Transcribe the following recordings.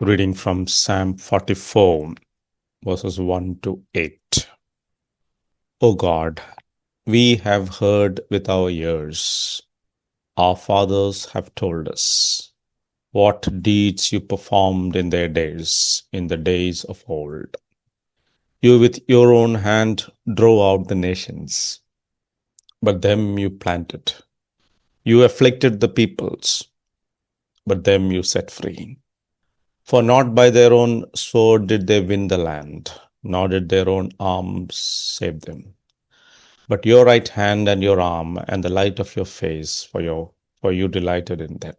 Reading from Psalm 44, verses 1 to 8. O God, we have heard with our ears. Our fathers have told us what deeds you performed in their days, in the days of old. You with your own hand drove out the nations, but them you planted. You afflicted the peoples, but them you set free. For not by their own sword did they win the land, nor did their own arms save them. But your right hand and your arm and the light of your face, for you delighted in them.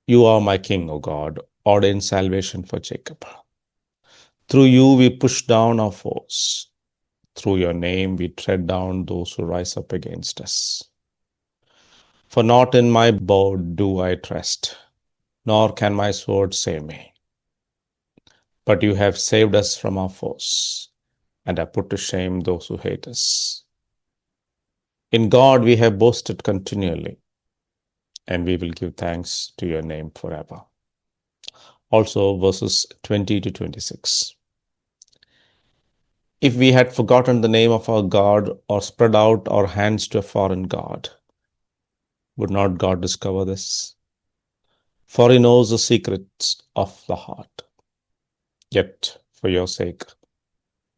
You are my King, O God, ordain salvation for Jacob. Through you we push down our foes. Through your name we tread down those who rise up against us. For not in my bow do I trust, nor can my sword save me. But you have saved us from our foes, and have put to shame those who hate us. In God we have boasted continually, and we will give thanks to your name forever. Also, verses 20 to 26. If we had forgotten the name of our God or spread out our hands to a foreign God, would not God discover this? For he knows the secrets of the heart. Yet, for your sake,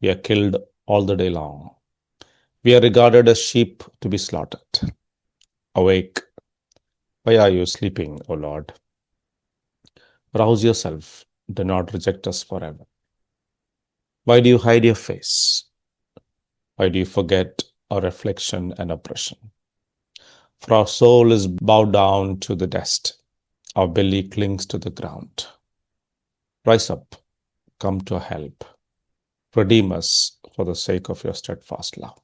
we are killed all the day long. We are regarded as sheep to be slaughtered. Awake, why are you sleeping, O Lord? Rouse yourself, do not reject us forever. Why do you hide your face? Why do you forget our affliction and oppression? For our soul is bowed down to the dust, our belly clings to the ground. Rise up, come to our help. Redeem us for the sake of your steadfast love.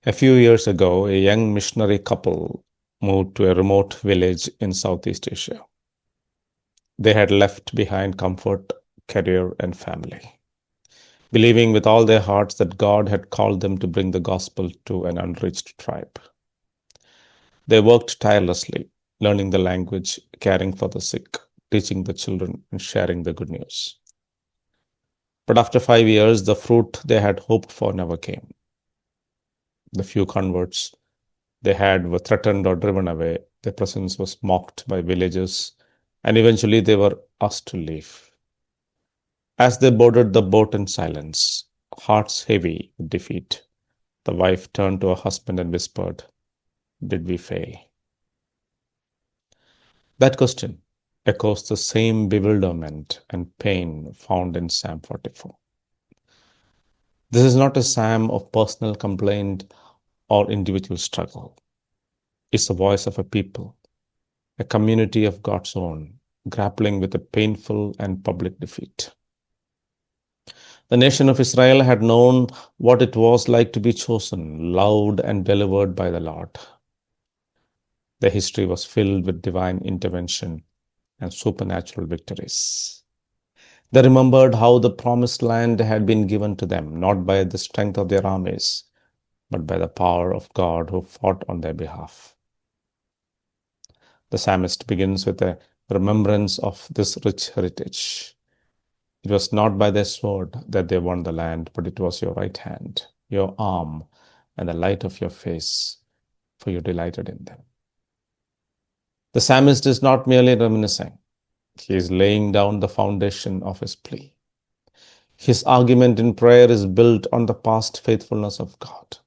A few years ago, a young missionary couple moved to a remote village in Southeast Asia. They had left behind comfort, career, and family, believing with all their hearts that God had called them to bring the gospel to an unreached tribe. They worked tirelessly, learning the language, caring for the sick, teaching the children, and sharing the good news. But after 5 years, the fruit they had hoped for never came. The few converts they had were threatened or driven away. Their presence was mocked by villagers, and eventually they were asked to leave. As they boarded the boat in silence, hearts heavy with defeat, the wife turned to her husband and whispered, "Did we fail?" That question echoes the same bewilderment and pain found in Psalm 44. This is not a psalm of personal complaint or individual struggle. It's the voice of a people, a community of God's own, grappling with a painful and public defeat. The nation of Israel had known what it was like to be chosen, loved, and delivered by the Lord. Their history was filled with divine intervention and supernatural victories. They remembered how the promised land had been given to them, not by the strength of their armies, but by the power of God who fought on their behalf. The psalmist begins with a remembrance of this rich heritage. It was not by their sword that they won the land, but it was your right hand, your arm, and the light of your face, for you delighted in them. The psalmist is not merely reminiscing, he is laying down the foundation of his plea. His argument in prayer is built on the past faithfulness of God.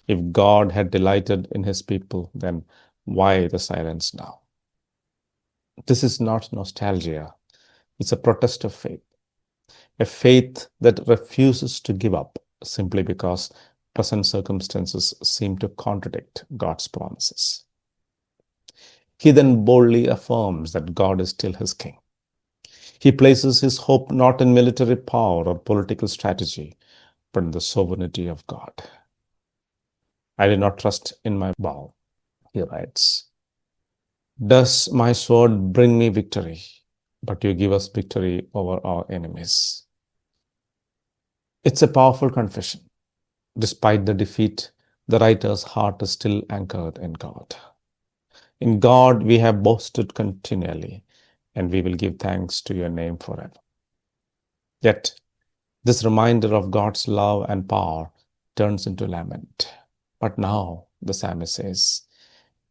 If God had delighted in his people, then why the silence now? This is not nostalgia. It's a protest of faith. A faith that refuses to give up simply because present circumstances seem to contradict God's promises. He then boldly affirms that God is still his king. He places his hope not in military power or political strategy, but in the sovereignty of God. I did not trust in my bow, he writes. Does my sword bring me victory? But you give us victory over our enemies. It's a powerful confession. Despite the defeat, the writer's heart is still anchored in God. In God we have boasted continually, and we will give thanks to your name forever. Yet, this reminder of God's love and power turns into lament. But now, the psalmist says,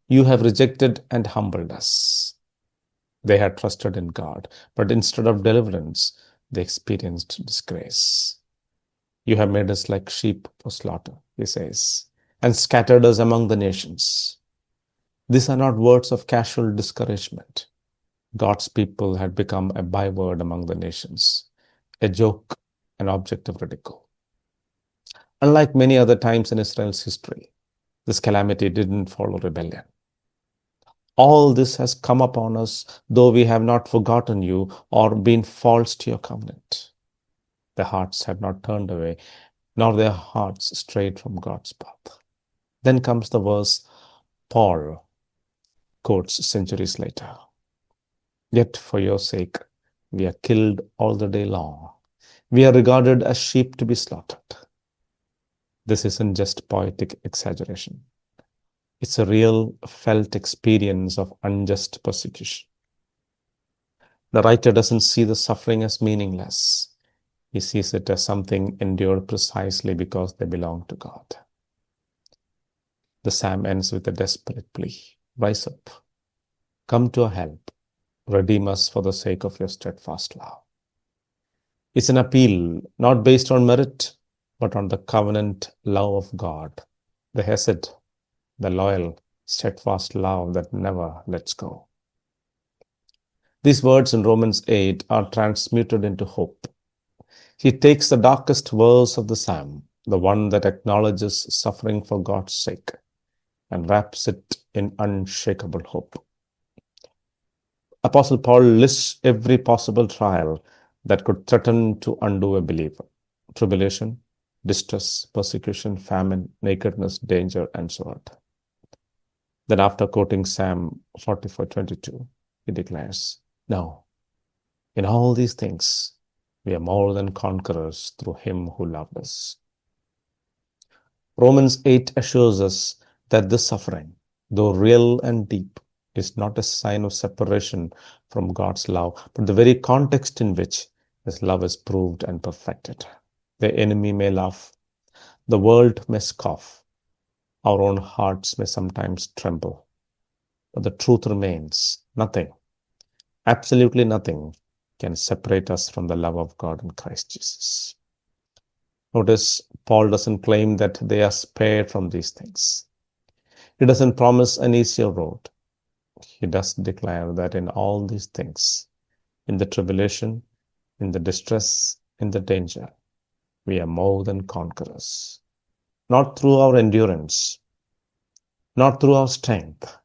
you have rejected and humbled us. They had trusted in God, but instead of deliverance, they experienced disgrace. You have made us like sheep for slaughter, he says, and scattered us among the nations. These are not words of casual discouragement. God's people had become a byword among the nations, a joke, an object of ridicule. Unlike many other times in Israel's history, this calamity didn't follow rebellion. All this has come upon us, though we have not forgotten you or been false to your covenant. Their hearts have not turned away, nor their hearts strayed from God's path. Then comes the verse Paul quotes centuries later. Yet for your sake, we are killed all the day long. We are regarded as sheep to be slaughtered. This isn't just poetic exaggeration. It's a real felt experience of unjust persecution. The writer doesn't see the suffering as meaningless. He sees it as something endured precisely because they belong to God. The psalm ends with a desperate plea. Rise up, come to our help, redeem us for the sake of your steadfast love. It's an appeal not based on merit, but on the covenant love of God, the hesed, the loyal, steadfast love that never lets go. These words in Romans 8 are transmuted into hope. He takes the darkest verse of the psalm, the one that acknowledges suffering for God's sake, and wraps it in unshakable hope. Apostle Paul lists every possible trial that could threaten to undo a believer: tribulation, distress, persecution, famine, nakedness, danger, and so on. Then after quoting Psalm 44:22, he declares, no, in all these things, we are more than conquerors through him who loved us. Romans 8 assures us that this suffering, though real and deep, is not a sign of separation from God's love, but the very context in which his love is proved and perfected. The enemy may laugh, the world may scoff, our own hearts may sometimes tremble, but the truth remains: nothing, absolutely nothing, can separate us from the love of God in Christ Jesus. Notice, Paul doesn't claim that they are spared from these things. He doesn't promise an easier road. He does declare that in all these things, in the tribulation, in the distress, in the danger, we are more than conquerors. Not through our endurance, not through our strength,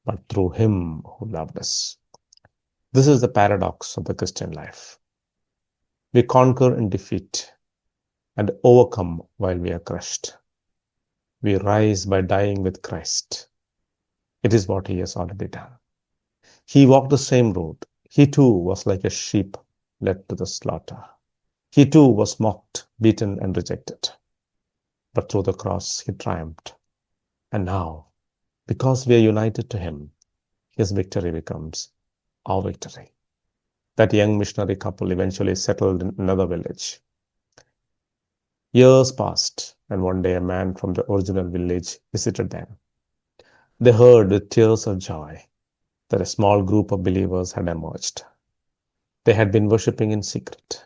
but through him who loved us. This is the paradox of the Christian life. We conquer in defeat and overcome while we are crushed. We rise by dying with Christ. It is what he has already done. He walked the same road. He too was like a sheep led to the slaughter. He too was mocked, beaten, and rejected. But through the cross, he triumphed. And now, because we are united to him, his victory becomes our victory. That young missionary couple eventually settled in another village. Years passed, and one day a man from the original village visited them. They heard with tears of joy that a small group of believers had emerged. They had been worshipping in secret.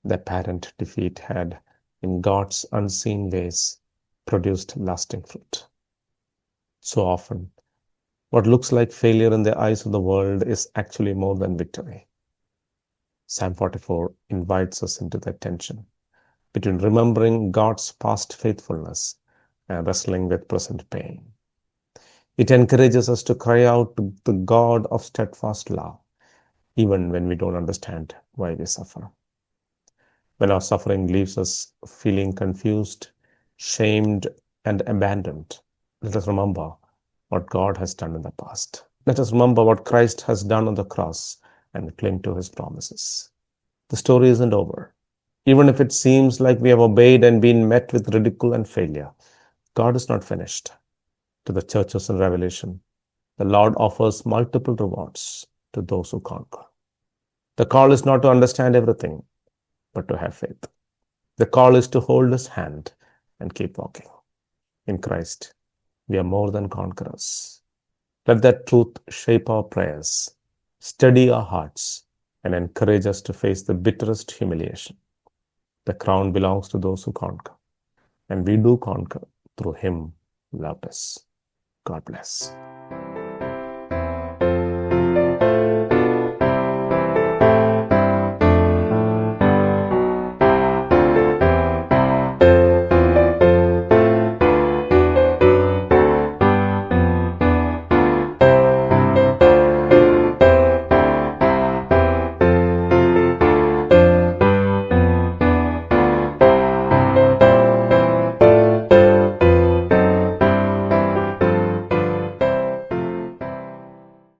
Their apparent defeat had, in God's unseen ways, produced lasting fruit. So often, what looks like failure in the eyes of the world is actually more than victory. Psalm 44 invites us into that tension between remembering God's past faithfulness and wrestling with present pain. It encourages us to cry out to the God of steadfast love, even when we don't understand why we suffer. When our suffering leaves us feeling confused, shamed, and abandoned, let us remember what God has done in the past. Let us remember what Christ has done on the cross and cling to his promises. The story isn't over. Even if it seems like we have obeyed and been met with ridicule and failure, God is not finished. To the churches in Revelation, The Lord offers multiple rewards to those who conquer. The call is not to understand everything, but to have faith. The call is to hold His hand and keep walking. In Christ, we are more than conquerors. Let that truth shape our prayers, steady our hearts, and encourage us to face the bitterest humiliation. The crown belongs to those who conquer, and we do conquer through Him who loved us. God bless.